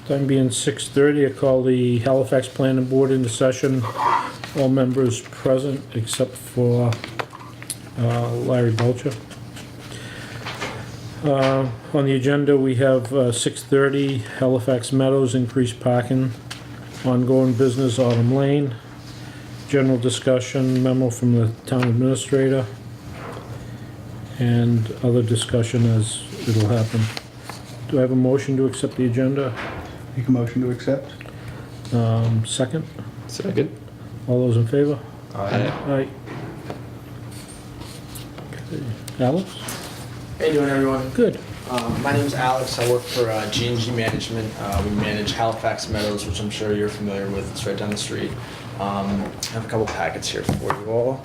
Time being 6:30, I call the Halifax Planning Board into session. All members present except for Larry Belcher. On the agenda, we have 6:30, Halifax Meadows, increased parking, ongoing business, Autumn Lane, general discussion, memo from the town administrator, and other discussion as it'll happen. Do I have a motion to accept the agenda? Make a motion to accept. Second? Second. All those in favor? Aye. Aye. Okay. Alex? How you doing, everyone? Good. My name's Alex. I work for G&G Management. We manage Halifax Meadows, which I'm sure you're familiar with. It's right down the street. I have a couple packets here for you all.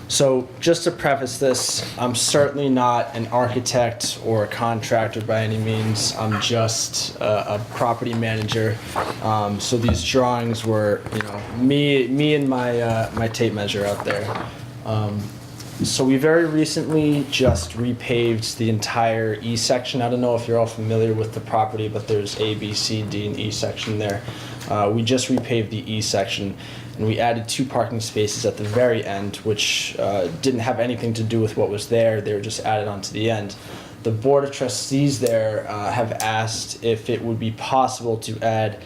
So just to preface this, I'm certainly not an architect or a contractor by any means. I'm just a property manager. So these drawings were, me and my tape measure out there. So we very recently just repaved the entire E section. I don't know if you're all familiar with the property, but there's A, B, C, D, and E section there. We just repaved the E section, and we added 2 parking spaces at the very end, which didn't have anything to do with what was there. They were just added onto the end. The Board of Trustees there have asked if it would be possible to add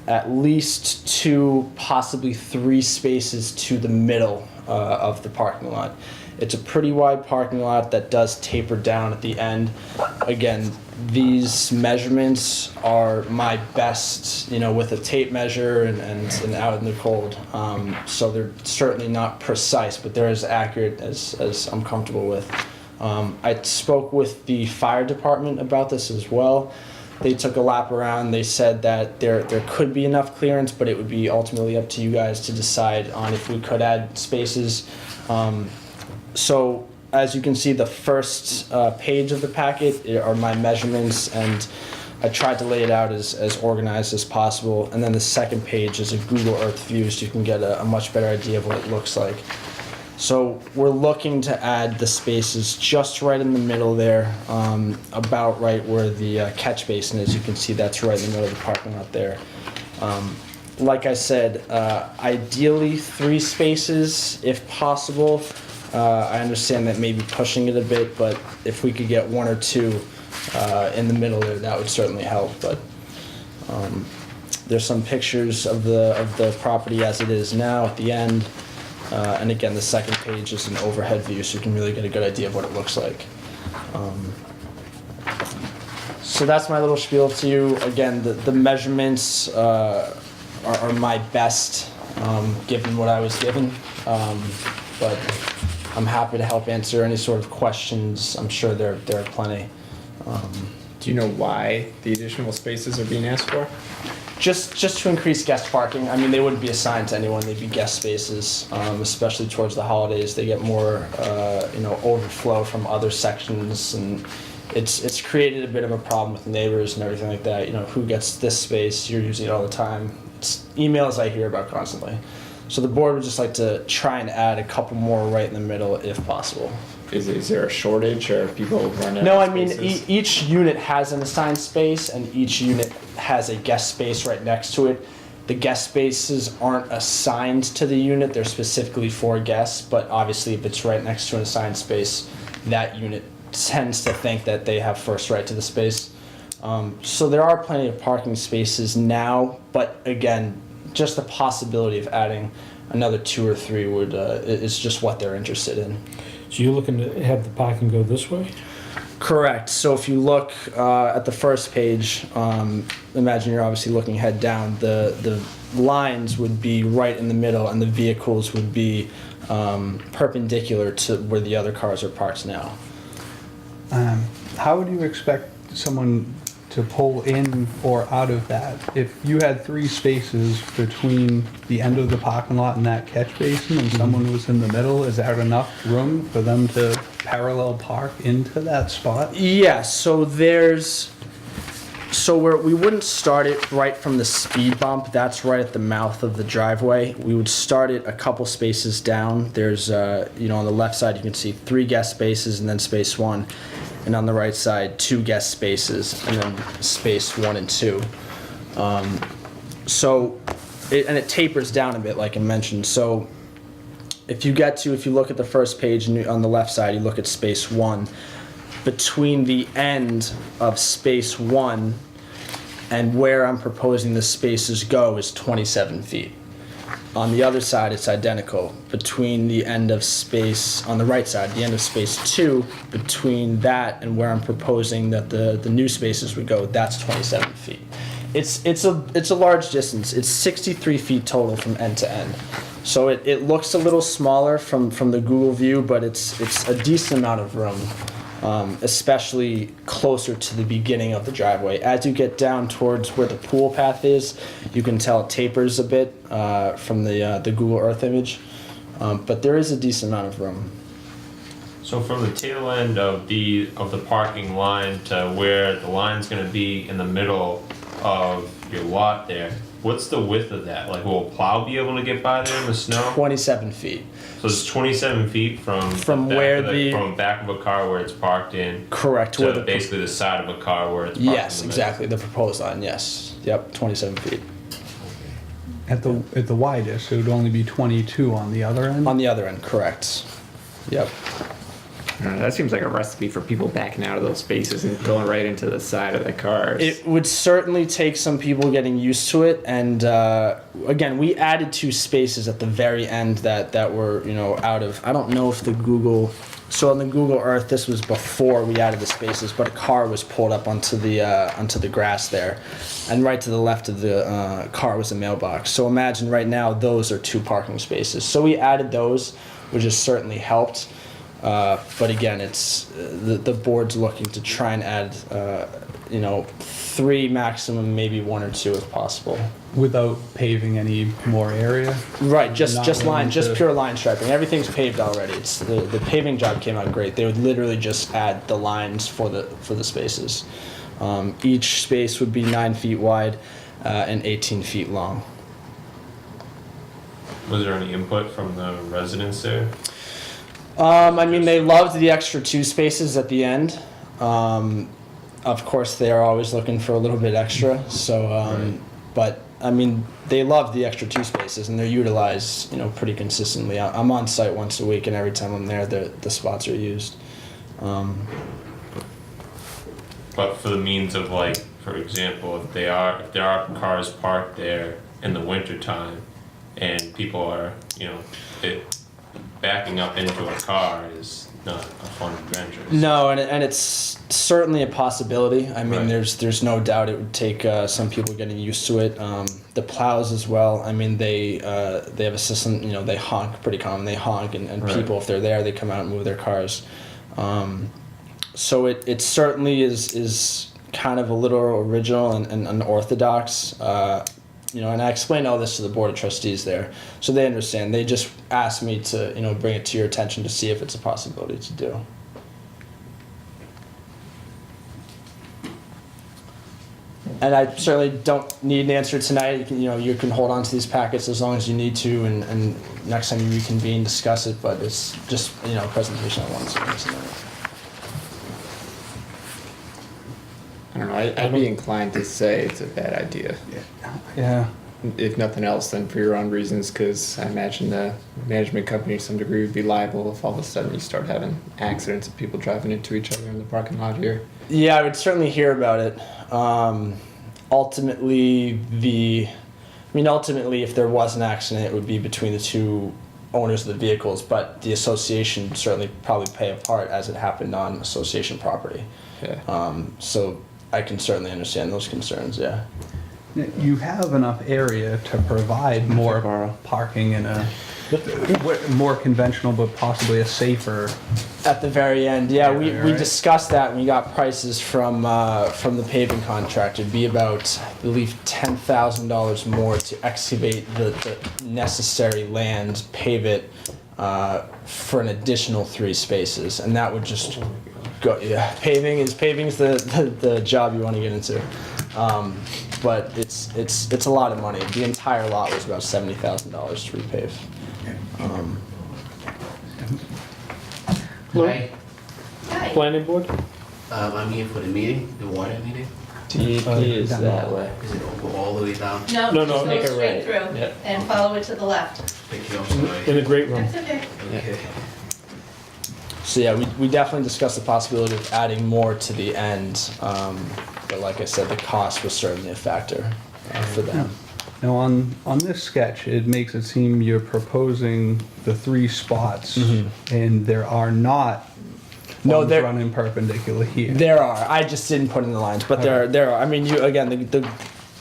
at least 2, possibly 3 spaces to the middle of the parking lot. It's a pretty wide parking lot that does taper down at the end. Again, these measurements are my best, with a tape measure and out in the cold. So they're certainly not precise, but they're as accurate as I'm comfortable with. I spoke with the fire department about this as well. They took a lap around. They said that there could be enough clearance, but it would be ultimately up to you guys to decide on if we could add spaces. So as you can see, the first page of the packet are my measurements, and I tried to lay it out as organized as possible. And then the second page is a Google Earth view, so you can get a much better idea of what it looks like. So we're looking to add the spaces just right in the middle there, about right where the catch basin is. You can see that's right in the middle of the parking lot there. Like I said, ideally 3 spaces if possible. I understand that maybe pushing it a bit, but if we could get 1 or 2 in the middle there, that would certainly help. But there's some pictures of the property as it is now at the end. And again, the second page is an overhead view, so you can really get a good idea of what it looks like. So that's my little spiel to you. Again, the measurements are my best, given what I was given. But I'm happy to help answer any sort of questions. I'm sure there are plenty. Do you know why the additional spaces are being asked for? Just to increase guest parking. I mean, they wouldn't be assigned to anyone. They'd be guest spaces, especially towards the holidays. They get more, overflow from other sections, and it's created a bit of a problem with neighbors and everything like that. Who gets this space? You're using it all the time. It's emails I hear about constantly. So the board would just like to try and add a couple more right in the middle if possible. Is there a shortage, or people run out No, of I mean, spaces? each unit has an assigned space, and each unit has a guest space right next to it. The guest spaces aren't assigned to the unit. They're specifically for guests, but obviously if it's right next to an assigned space, that unit tends to think that they have first right to the space. So there are plenty of parking spaces now, but again, just the possibility of adding another 2 or 3 is just what they're interested in. So you're looking to have the parking go this way? Correct. So if you look at the first page, imagine you're obviously looking head down. The lines would be right in the middle, and the vehicles would be perpendicular to where the other cars are parked now. How would you expect someone to pull in or out of that? If you had 3 spaces between the end of the parking lot and that catch basin, and someone was in the middle, is that enough room for them to parallel park into that spot? Yeah, so we wouldn't start it right from the speed bump. That's right at the mouth of the driveway. We would start it a couple spaces down. There's, on the left side you can see 3 guest spaces and then space 1. And on the right side, 2 guest spaces and then space 1 and 2. So, and it tapers down a bit, like I mentioned. So, if you look at the first page on the left side, you look at space 1. Between the end of space 1 and where I'm proposing the spaces go is 27 feet. On the other side, it's identical. Between the end of space, on the right side, the end of space 2, between that and where I'm proposing that the new spaces would go, that's 27 feet. It's a large distance. It's 63 feet total from end to end. So it looks a little smaller from the Google view, but it's a decent amount of room, especially closer to the beginning of the driveway. As you get down towards where the pool path is, you can tell it tapers a bit from the Google Earth image, but there is a decent amount of room. So from the tail end of the parking line to where the line's going to be in the middle of your lot there, what's the width of that? Like, will a plow be able to get by there in the snow? 27 feet. So it's 27 feet from From the back where of the- from back of a car where it's parked in Correct. to basically the side of a car where it's parked Yes, in the middle. exactly. The proposed line, yes. Yep, 27 feet. At the widest, it would only be 22 on the other end. On the other end, correct. Yep. I don't know, that seems like a recipe for people backing out of those spaces and going right into the side of the cars. It would certainly take some people getting used to it, and again, we added 2 spaces at the very end that were out of. I don't know if the Google. So on the Google Earth, this was before we added the spaces, but a car was pulled up onto the grass there, and right to the left of the car was a mailbox. So imagine right now those are 2 parking spaces. So we added those, which has certainly helped. But again, it's the board's looking to try and add 3 maximum, maybe 1 or 2 if possible. Without paving any more area. Right, just Not line, willing just to- pure line striping. Everything's paved already. It's the paving job came out great. They would literally just add the lines for the spaces. Each space would be 9 feet wide and 18 feet long. Was there any input from the residents there? I mean, they loved the extra 2 spaces at the end. Of course, they are always looking for a little bit extra. So, Right. but I mean, they love the extra 2 spaces, and they're utilized, pretty consistently. I'm on site once a week, and every time I'm there, the spots are used. But for the means of, like, for example, if there are cars parked there in the wintertime and people are, backing up into a car is not a fun adventure. No, and it's certainly a possibility. I mean, Right. there's no doubt it would take some people getting used to it. The plows as well. I mean, they have a system. They honk pretty common. They honk, and Right. people, if they're there, they come out and move their cars. So it certainly is kind of a little original and unorthodox. And I explained all this to the board of trustees there, so they understand. They just asked me to, bring it to your attention to see if it's a possibility to do. And I certainly don't need an answer tonight. You can hold on to these packets as long as you need to, and next time you reconvene, discuss it. But it's just a presentation I wanted to make tonight. I don't know, I'd be inclined to say it's a bad idea. Yeah. If nothing else, then for your own reasons, because I imagine the management company to some degree would be liable if all of a sudden you start having accidents of people driving into each other in the parking lot here. Yeah, I would certainly hear about it. Ultimately, if there was an accident, it would be between the 2 owners of the vehicles, but the association certainly probably play a part as it happened on association property. Yeah. So I can certainly understand those concerns, yeah. You have enough area to provide more parking in a more conventional, but possibly a safer. At the very end, yeah, we Right. discussed that and we got prices from the paving contractor. It'd be about, I believe, $10,000 more to excavate the necessary land, pave it for an additional 3 spaces, and that would just go. Yeah, paving is the job you want to get into, but it's a lot of money. The entire lot was about $70,000 to repave. Hello? Hi, Planning board? I'm here for the meeting, the warrant meeting. DEP is down that the way. Is it go all the way down? No, No, just make go a straight right. through Yep. and follow it to the left. Thank you, I'm sorry. In the great room. That's okay. Okay. So yeah, we definitely discussed the possibility of adding more to the end, but like I said, the cost was certainly a factor for them. Now, on this sketch, it makes it seem you're proposing the 3 spots, and there are not No, ones there- running perpendicular here. There are. I just didn't put in the lines, but there are. I mean, you again the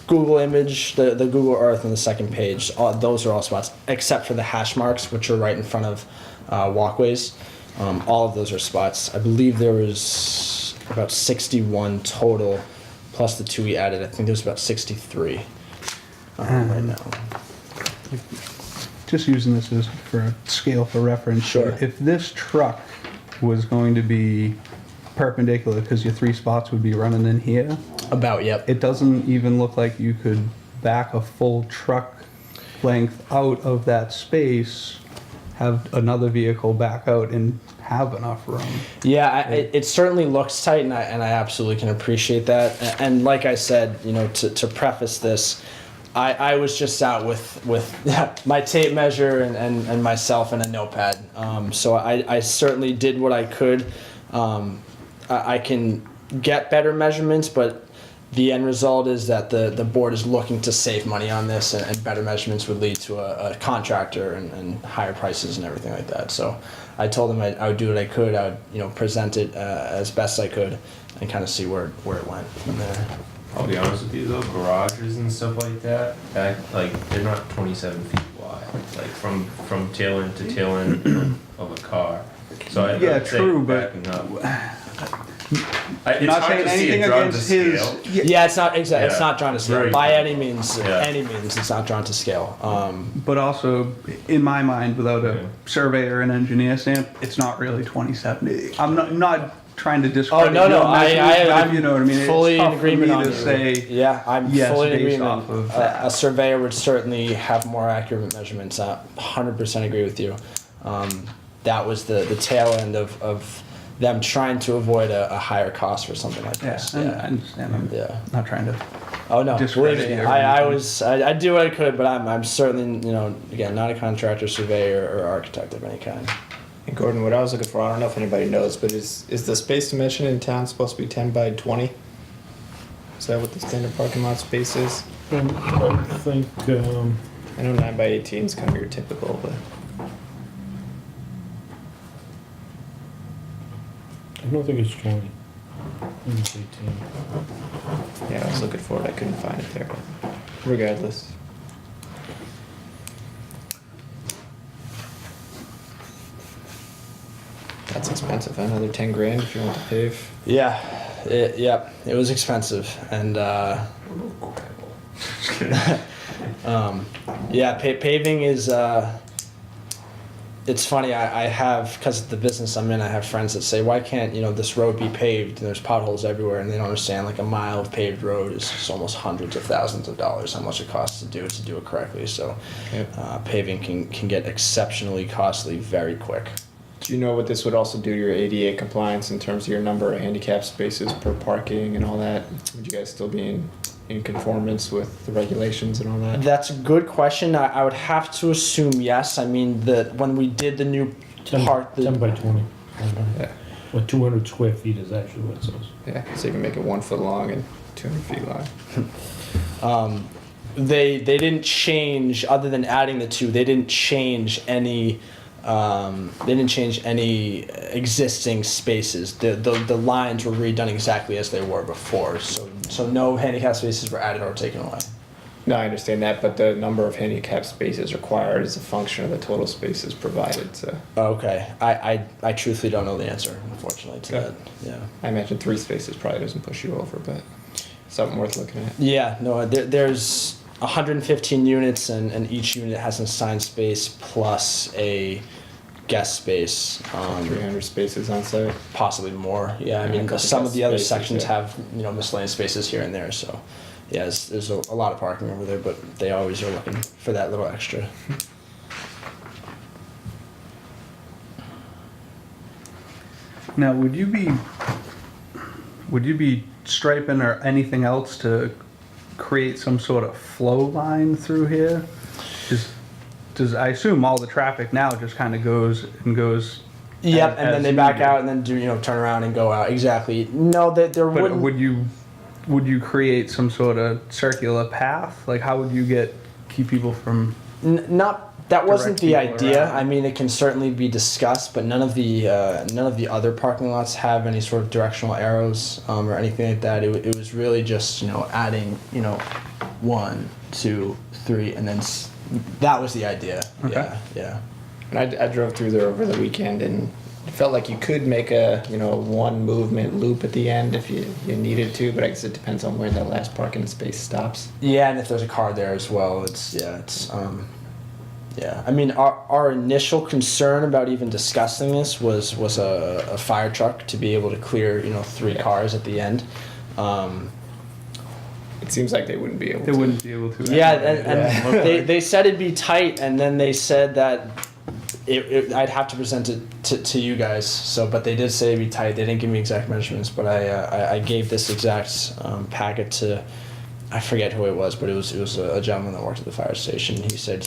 Google image, the Google Earth on the second page. Those are all spots except for the hash marks, which are right in front of walkways. All of those are spots. I believe there was about 61 total, plus the 2 we added. I think there was about 63 right now. Just using this as for a scale for reference. Sure. If this truck was going to be perpendicular, because your 3 spots would be running in here, About, yep. it doesn't even look like you could back a full truck length out of that space, have another vehicle back out and have enough room. Yeah, it certainly looks tight, and I absolutely can appreciate that. And like I said, you know, to preface this, I was just out with my tape measure and myself and a notepad. So I certainly did what I could. I can get better measurements, but the end result is that the board is looking to save money on this, and better measurements would lead to a contractor and higher prices and everything like that. So I told them I would do what I could. I would present it as best I could and kind of see where it went from there. I'll be honest with you though, garages and stuff like that, they're not 27 feet wide, like from tail end to tail end of a car. So I Yeah, would say true, but- backing up. I'm It's not hard saying to see anything it drawn to against his. scale. Yeah, it's not exactly. It's Yeah, not drawn to scale very by good. any means. Yeah. Any means, it's not drawn to scale. But also, in my mind, without a Yeah. surveyor and engineer stamp, it's not really 27. I'm not trying to Oh discredit no, no, your measurements, but I'm if you know what I mean. fully It's in tough for agreement me on to you. say. Yeah, I'm yes, fully in based agreement. off of A that. surveyor would certainly have more accurate measurements. 100% agree with you. That was the tail end of them trying to avoid a higher cost for something like Yeah, this. I understand. I'm Yeah. not trying to. Oh no, believe discredit me, you or I anything. I do what I could, but I'm certainly again not a contractor, surveyor, or architect of any kind. And Gordon, what I was looking for, I don't know if anybody knows, but is the space dimension in town supposed to be 10 by 20? Is that what the standard parking lot space is? I think, I know 9 by 18 is kind of your typical, but I don't think it's 20. I think it's 18. yeah, I was looking for it. I couldn't find it there. Regardless. That's expensive. Another 10 grand if you want to pave. Yeah, it was expensive, and paving is. It's funny. I have, because of the business I'm in, I have friends that say, "Why can't this road be paved? There's potholes everywhere," and they don't understand. Like a mile of paved road is just almost hundreds of thousands of dollars. How much it costs to do it correctly. So, Yep. paving can get exceptionally costly very quick. Do you know what this would also do to your ADA compliance in terms of your number of handicap spaces per parking and all that? Would you guys still be in conformance with the regulations and all that? That's a good question. I would have to assume yes. I mean, when we did the new 10, part, 10 by 20. Yeah. Or 200 square feet is actually what it says. Yeah, so you can make it 1 foot long and 200 feet long. they didn't change, other than adding the 2. They didn't change any. They didn't change any existing spaces. The lines were redone exactly as they were before. So no handicap spaces were added or taken away. No, I understand that, but the number of handicap spaces required is a function of the total spaces provided. So Okay, I truthfully don't know the answer, unfortunately, to Okay. that. Yeah. I imagine 3 spaces probably doesn't push you over, but something worth looking at. Yeah, no, there's 115 units, and each unit has an assigned space plus a guest space. 300 spaces on site. Possibly more. Yeah, I And a mean, couple some of guest the other spaces, sections yeah. have miscellaneous spaces here and there. So, yeah, there's a lot of parking over there, but they always are looking for that little extra. Now, would you be would you be striping or anything else to create some sort of flow line through here? Does I assume all the traffic now just kind of goes. Yep, and then as they back needed. out and then do turn around and go out. Exactly. No, that there But wouldn't. would you create some sort of circular path? Like how would you keep people from? Not that wasn't the direct people idea. around. I mean, it can certainly be discussed, but none of the other parking lots have any sort of directional arrows or anything like that. It was really just adding 1, 2, 3, and then that was the idea. Okay. Yeah. And I drove through there over the weekend, and it felt like you could make a one movement loop at the end if you needed to, but I guess it depends on where that last parking space stops. Yeah, and if there's a car there as well, yeah. I mean, our initial concern about even discussing this was a fire truck to be able to clear 3 Yeah. cars at the end. It seems like they wouldn't be able They to. wouldn't be able to. Yeah, anyway. and they said it'd be tight, and then they said that I'd have to present it to you guys. So, but they did say it'd be tight. They didn't give me exact measurements, but I gave this exact packet to, I forget who it was, but it was a gentleman that worked at the fire station. He said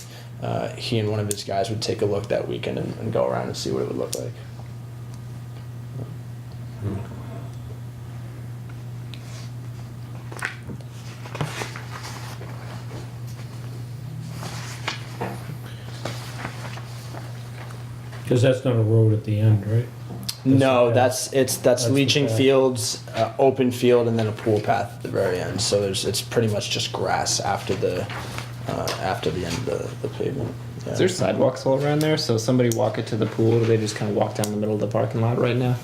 he and one of his guys would take a look that weekend and go around and see what it would look like. Because that's not a road at the end, right? No, the path. that's the leaching path. fields, open field, and then a pool path at the very end. So it's pretty much just grass after the end of the pavement. Yeah. Is there sidewalks all around there? So somebody walk it to the pool, do they just kind of walk down the middle of the parking lot right now?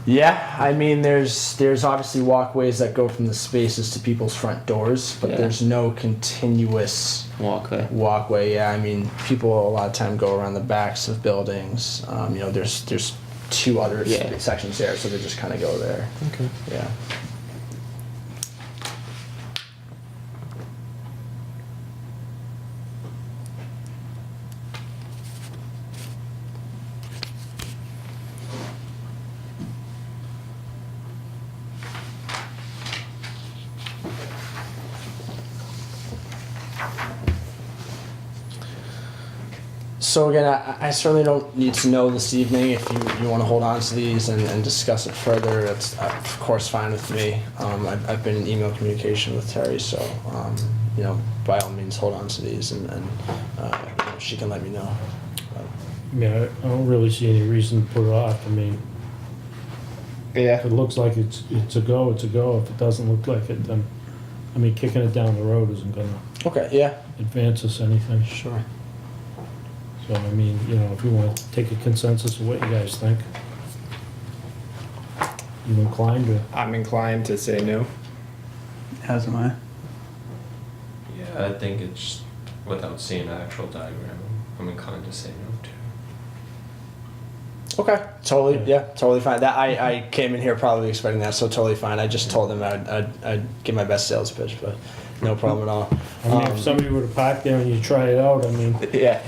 Yeah, I mean, there's obviously walkways that go from the spaces to people's front doors, but Yeah. there's no continuous Walkway. walkway. Yeah, I mean, people a lot of time go around the backs of buildings. There's 2 other Yeah. sections there, so they just kind of go there. Okay. Yeah. So again, I certainly don't need to know this evening. If you want to hold on to these and discuss it further, that's of course fine with me. I've been in email communication with Terry, so by all means hold on to these and she can let me know. Yeah, I don't really see any reason to put it off. I mean, Yeah. if it looks like it's a go, it's a go. If it doesn't look like it, then, I mean, kicking it down the road isn't gonna Okay, yeah, advance us anything. sure. So, I mean, if we want to take a consensus of what you guys think. You inclined to, I'm inclined to say no. As am I. Yeah, I think it's, without seeing an actual diagram, I'm inclined to say no too. Okay, totally fine. That I came in here probably expecting that, so totally fine. I just told them I'd give my best sales pitch, but no problem at all. I mean, if somebody were to park there and you try it out, I mean, Yeah.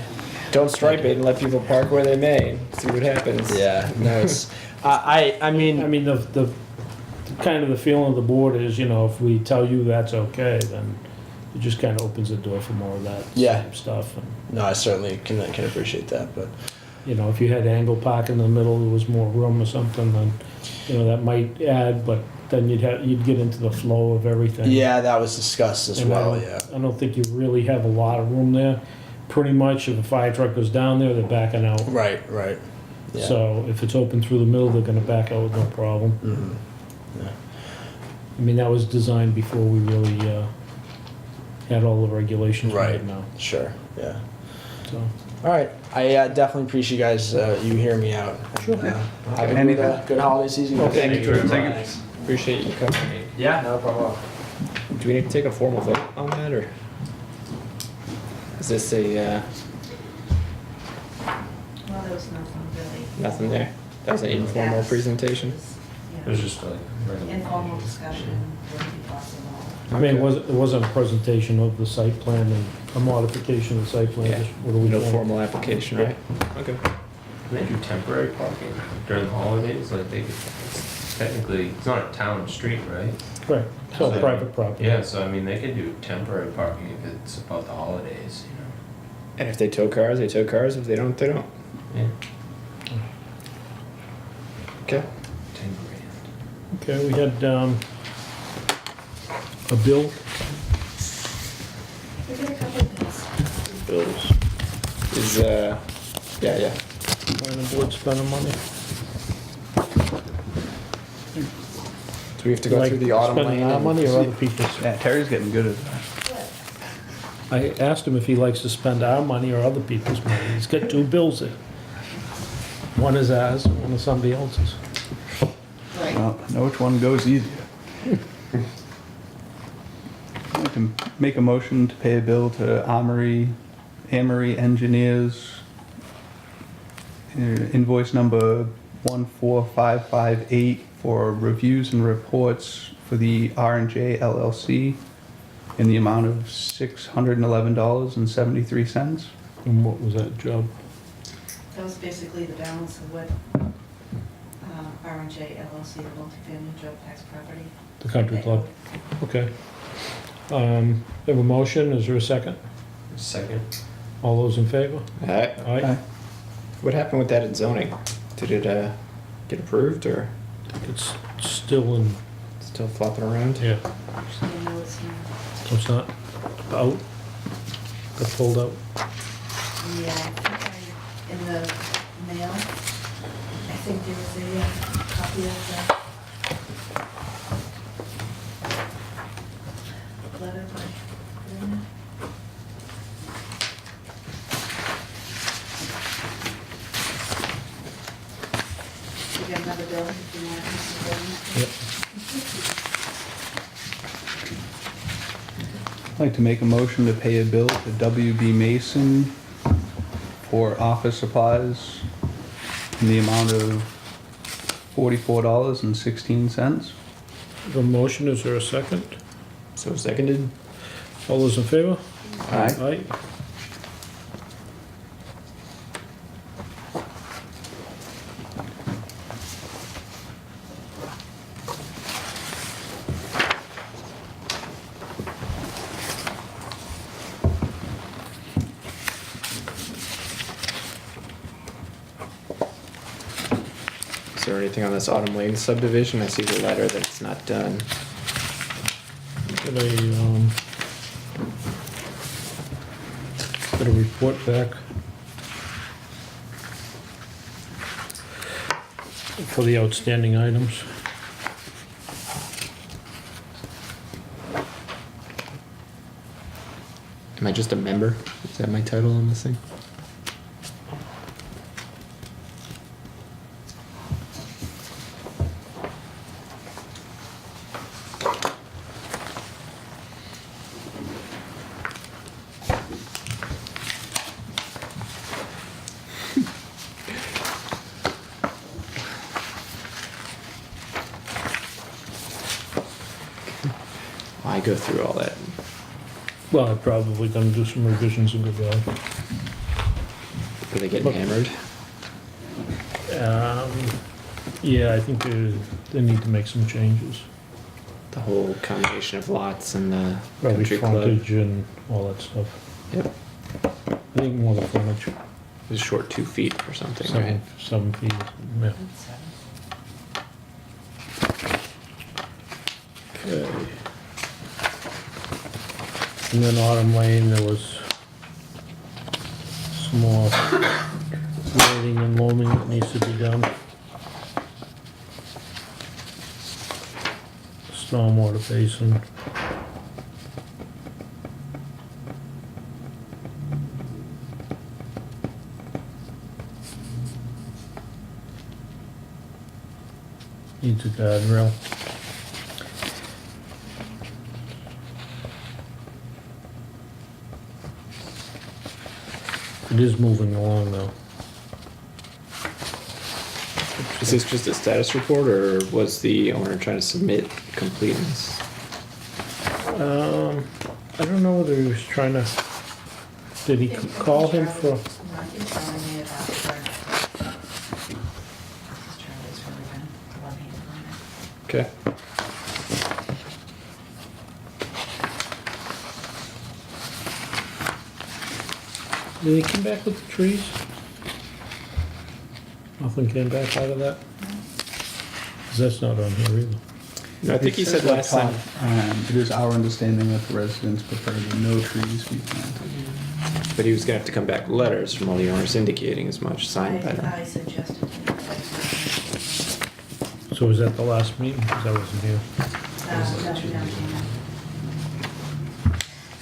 Don't stripe it and let people park where they may and see what happens. Yeah, no, it's I mean the kind of the feeling of the board is, if we tell you that's okay, then it just kind of opens the door for more of that Yeah. same stuff. And, no, I certainly can appreciate that, but if you had angle park in the middle, there was more room or something, then, that might add, but then you'd get into the flow of everything. yeah, that was discussed as And well. I don't think you really have a lot of room there. Pretty much, if a fire truck goes down there, they're backing out. Right. Yeah. So if it's open through the middle, they're gonna back out with no problem. Mhm. I mean, that was designed before we really had all the regulations Right. right now. Sure. Yeah. So, All right. I definitely appreciate you guys. You hear me out. Sure. Have a Anything. good holiday season. guys. Thank you. Thank you. Appreciate you coming. Yeah. No problem. Do we need to take a formal vote on that, or is this a Well, there was nothing really. nothing there? That was an informal Yes. presentation. It was just like regular. Informal discussion, what we talked about. I mean, it wasn't a presentation of the site plan and a modification of the site plan. Yeah. Just what are we No doing? formal application, right? Okay. Can they do temporary parking during the holidays? Like they could technically, it's not a town street, right? Right, it's all private property. Yeah, so I mean, they could do temporary parking if it's about the holidays, you know? And if they tow cars, they tow cars. If they don't, they don't. Yeah, Okay. 10 grand. Okay, we had, a bill, We did a couple of things. Bills. Is yeah. planning board spending money. Do we have to go Like through the autumn spending lane? our and money or see- other people's? Yeah, Terry's getting good at that. What? I asked him if he likes to spend our money or other people's money. He's got two bills there. One is ours, one is somebody else's. Right. Well, I know which one goes easier. I'd like to make a motion to pay a bill to Amory Engineers, invoice number 14558 for reviews and reports for the R&J LLC in the amount of $611.73. And what was that job? That was basically the balance of what R&J LLC, the multifamily drug tax property. The country club. Okay. We have a motion, is there a second? Second. All those in favor? Alright. Aye. What happened with that in zoning? Did it get approved or It's still in, still flopping around? yeah, Actually, no, it's not. it's not out, got pulled out. Yeah, I think in the mail, I think there was a copy of the letter by Vernon. You got another bill if you want to consider Yep. I'd like to make a motion to pay a bill to WB Mason for office supplies in the amount of $44.16. The motion, is there a second? So seconded. All those in favor? Aye. Aye. Is there anything on this Autumn Lane subdivision? I see the letter that it's not done. Got a report back for the outstanding items. Am I just a member? Is that my title on this thing? I go through all that. Well, I'm probably gonna do some revisions and go back. Are they getting hammered? Yeah, I think they need to make some changes. The whole combination of lots and the Probably country club. frontage and all that stuff. Yep. I think more the frontage, It was short 2 feet or something, right? 7 feet, yeah. Okay. And then Autumn Lane, there was some more grading and loaming that needs to be done. Stormwater basin. Needs a guardrail. It is moving along though. Is this just a status report, or was the owner trying to submit completeness? I don't know whether he was trying to, did he call him for, I think Charlie may have asked for. Charlie's really been one hand on it. Okay. Did he come back with the trees? Nothing came back out of that? 'Cause that's not on here either. No, I think he said last time. It is our understanding that the residents prefer that no trees be planted. But he was gonna have to come back with letters from all the owners indicating as much, signed by them. I suggested him. So was that the last meeting? 'Cause I wasn't here.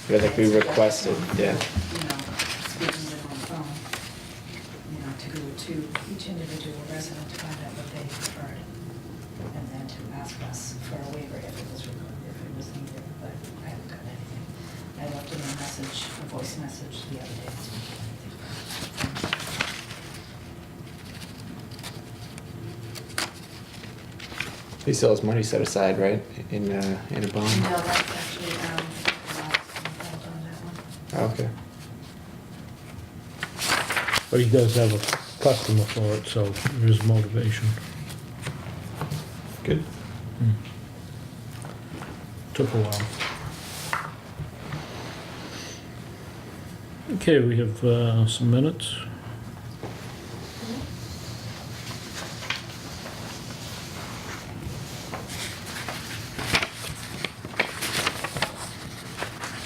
But I think we requested, yeah. You know, speaking with on the phone, you know, to go to each individual resident to find out what they preferred. And then to ask us for a waiver if it was needed, but I haven't gotten anything. I left him a message, a voice message the other day. He still has money set aside, right, in a No, bond? that's actually, on that one. Oh, okay. But he does have a customer for it, so there is motivation. Good. Took a while. Okay, we have some minutes.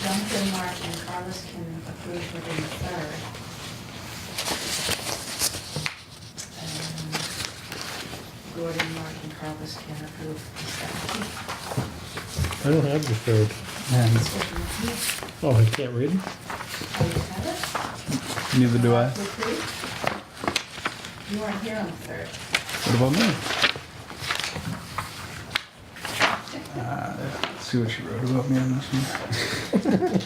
Jonathan, Mark, and Carlos can approve within the third. And Gordon, Mark, and Carlos can approve the 17th. I don't have the third. And Oh, I can't read them? Oh, you have it? neither do I. The three? You weren't here on the third. What about me? Let's see what she wrote about me on this one.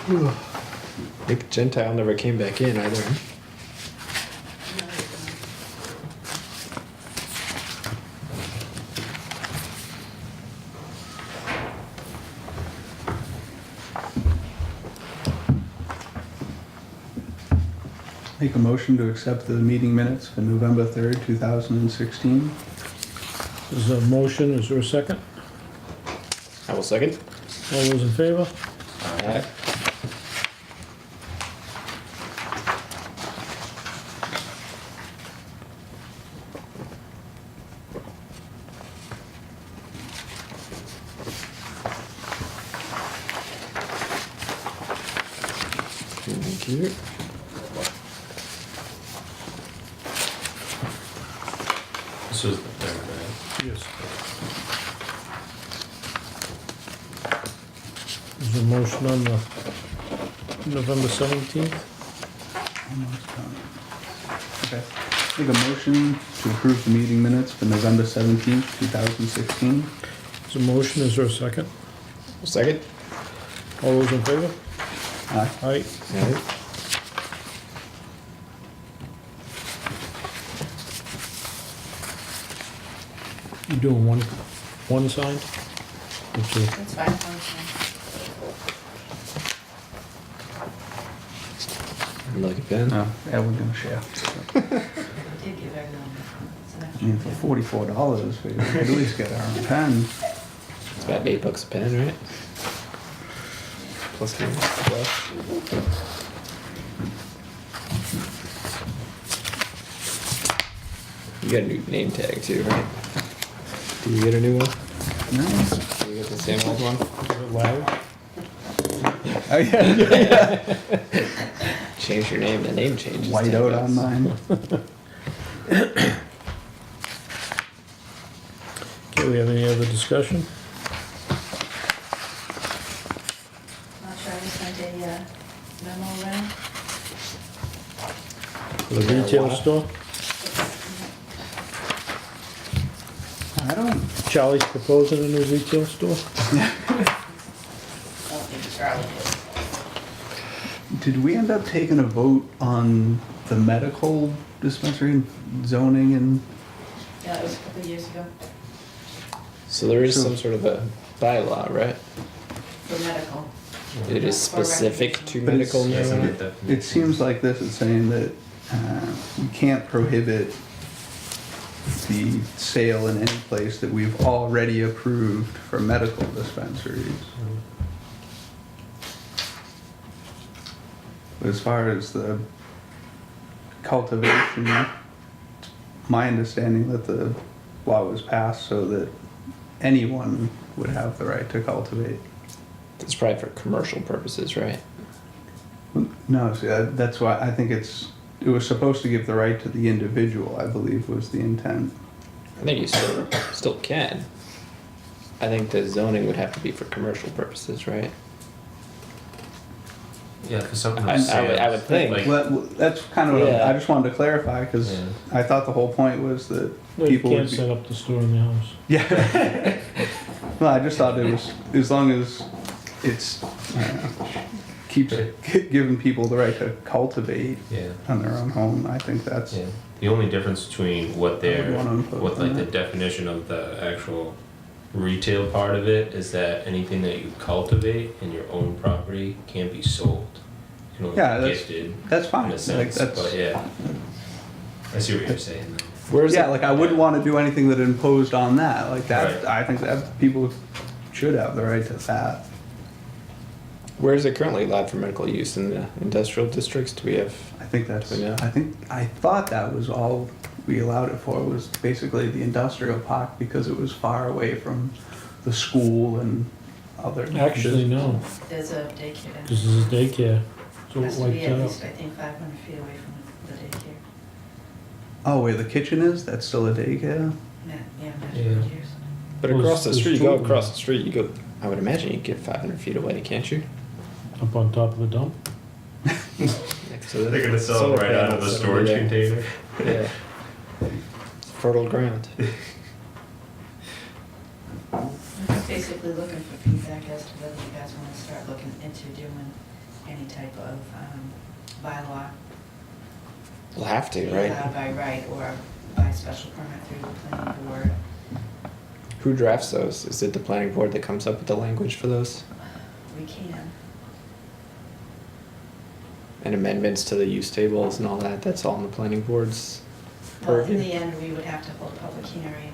I think Gentile never came back in either. Make a motion to accept the meeting minutes for November 3rd, 2016. There's a motion, is there a second? I will second. All those in favor? Alright. Thank you. This was the third, right? Yes. There's a motion on the November 17th. Almost done. Okay. Make a motion to approve the meeting minutes for November 17th, 2016. There's a motion, is there a second? Second. All those in favor? Aye. Aye. Alright. You doing one signed? Or two? That's fine, fine. Lucky pen. No, yeah, we're gonna share. I did give everyone some I extra. mean, for $44, we could at least get our own pen. It's about $8 a pen, right? Plus the plus. You got a new name tag too, right? Did you get a new one? No? Did you get the same old one? Is it loud? Oh, yeah. Change your name, the name changes. White out on mine. Okay, we have any other discussion? Not sure, I sent a memo around. For the retail store? I don't, Charlie's proposing a new retail store? I don't think Charlie did. did we end up taking a vote on the medical dispensary zoning and, Yeah, it was a couple of years ago, So there is So- some sort of a bylaw, right? for medical. It is specific to medical But it's- marijuana. It seems like this is saying that we can't prohibit the sale in any place that we've already approved for medical dispensaries. As far as the cultivation, my understanding that the law was passed so that anyone would have the right to cultivate. It's probably for commercial purposes, right? No, see, that's why I think it was supposed to give the right to the individual, I believe was the intent. I think you still can. I think the zoning would have to be for commercial purposes, right? Yeah, for something I would think. Like, Well, that's kind of what Yeah. I just wanted to clarify because Yeah. I thought the whole point was that No, you people can't would be. set up the store in the house. Yeah. Well, I just thought it was, as long as it's, keeps giving people the right to cultivate yeah. on their own home, I think that's, Yeah. The only difference between what I would wanna impose what like on the that. definition of the actual retail part of it is that anything that you cultivate in your own property can't be sold. It can only Yeah, be that's- gifted that's in fine. a Like, sense. that's, But yeah, I see what you're saying. Though. Where's yeah, it? like I wouldn't want to do anything that imposed on that. Like that, Right. I think that people should have the right to that. Where is it currently allowed for medical use in the industrial districts? Do we have? I think that's, Yeah. I thought that was all we allowed it for was basically the industrial park because it was far away from the school and other. Actually, no, There's a daycare. this is a daycare, so Has it to be wipes at out. least, I think, 500 feet away from the daycare. Oh, where the kitchen is, that's still a daycare? Yeah, Yeah. natural years. But Well, across the there's street, you two go of them. across the street, you go. I would imagine you get 500 feet away, can't you? Up on top of the dump. Next to the They're gonna sell solar it right out of the panels storage over there. container. Yeah. It's fertile ground. I'm just basically looking for feedback as to whether you guys want to start looking into doing any type of bylaw. We'll have to, Be right? allowed by right or by special permit through the planning board. Who drafts those? Is it the planning board that comes up with the language for those? We can. And amendments to the use tables and all that, that's all in the planning board's Well, in purview? the end, we would have to hold a public hearing,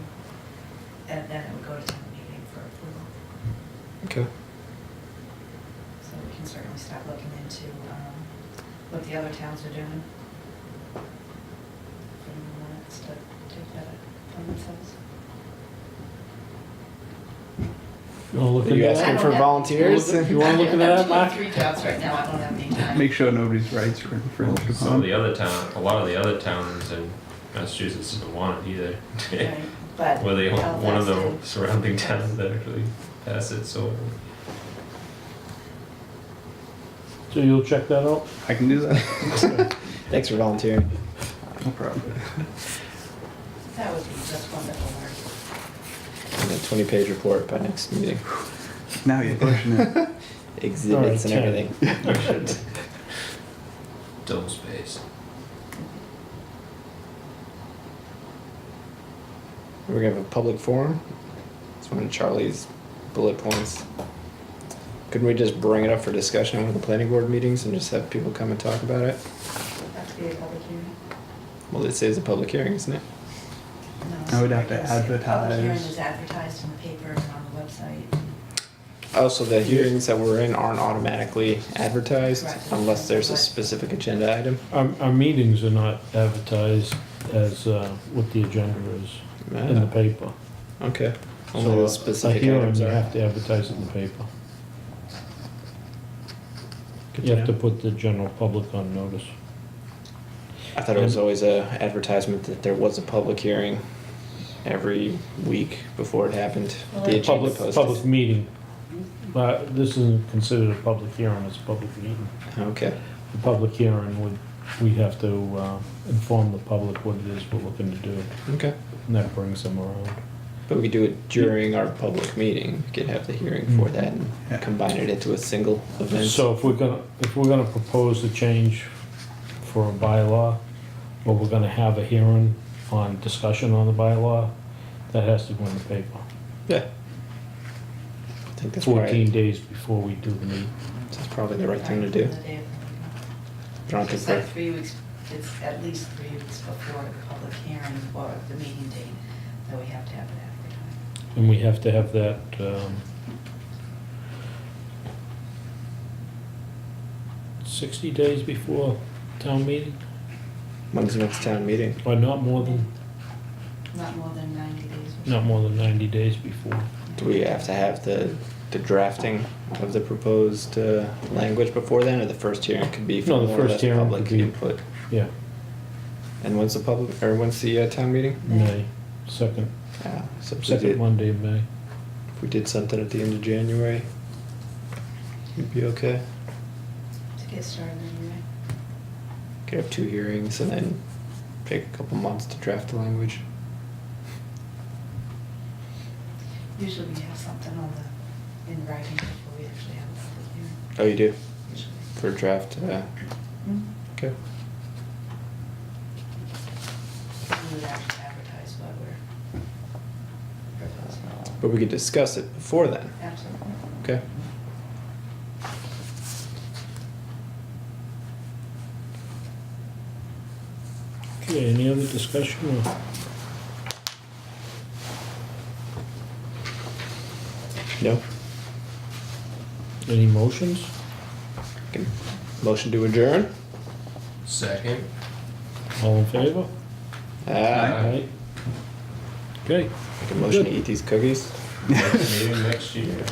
and then it would go to town meeting for approval. Okay. So we can certainly start looking into what the other towns are doing. If anyone wants to take that upon themselves. You wanna look Are you into asking that? for volunteers? You wanna look into that, Mark? I'm doing 3 jobs right now, I don't have any time. Make sure nobody's rights are infringed Some of upon. the other a lot of the other towns in Massachusetts don't want it either. Right, but Where they one of the Halifax surrounding towns that actually pass it. So So you'll check that out? I can do that. Thanks for volunteering. No problem. that would be just wonderful work. And a 20-page report by next meeting. Now you're pushing it. Exhibits and All right, everything. double space. We're gonna have a public forum. It's one of Charlie's bullet points. Couldn't we just bring it up for discussion at one of the planning board meetings and just have people come and talk about it? Have to be a public hearing? Well, this is a public hearing, isn't it? No, I would have to because the Public hearing advertise. is advertised in the paper and on the website. Oh, so the hearings that we're in aren't automatically advertised Correct. unless there's a specific agenda item? Our meetings are not advertised as what the agenda is in the paper. Okay. So Only the a specific hearing, items you are. have to advertise it in the paper. Good You have to know. put the general public on notice. I thought it was always a advertisement that there was a public hearing every week before it happened. Well, The agenda Public, posted. public meeting. But this isn't considered a public hearing, it's a public meeting. Okay. The public hearing would, we have to inform the public what it is we're looking to do, Okay. and that brings them around. But we could do it during our public meeting. We could have the hearing for that and Yeah. combine it into a single event. So if we're gonna propose a change for a bylaw, or we're gonna have a hearing on discussion on the bylaw, that has to go in the paper. Yeah. I think that's 14 right. days before we do the meet. That's probably the right thing to Right, do. the day of the meeting. Don't have to It's like prep. 3 weeks, it's at least 3 weeks before the public hearing or the meeting date that we have to have it advertised. And we have to have that, 60 days before town meeting, When's the next town meeting? or not more than, Not more than 90 days. or not so. more than 90 days before. Do we have to have the drafting of the proposed language before then, or the first hearing could be No, for the more or first less hearing public could be- input? Yeah, And when's the public, or when's the town meeting? May, second So if we second did, Monday in May. if we did something at the end of January, you'd be okay? To get started anyway. Could have 2 hearings and then take a couple months to draft the language. Usually we have something on in writing before we actually have a public hearing. Oh, you do? Usually. For draft, Mhm. okay. We would actually advertise what we're proposing. But we could discuss it before then, Absolutely. okay? Okay, any other discussion or? No? Any motions? Can- Motion to adjourn? Second. All in favor? Aye. Okay. Make a motion to eat these cookies? Next meeting next year.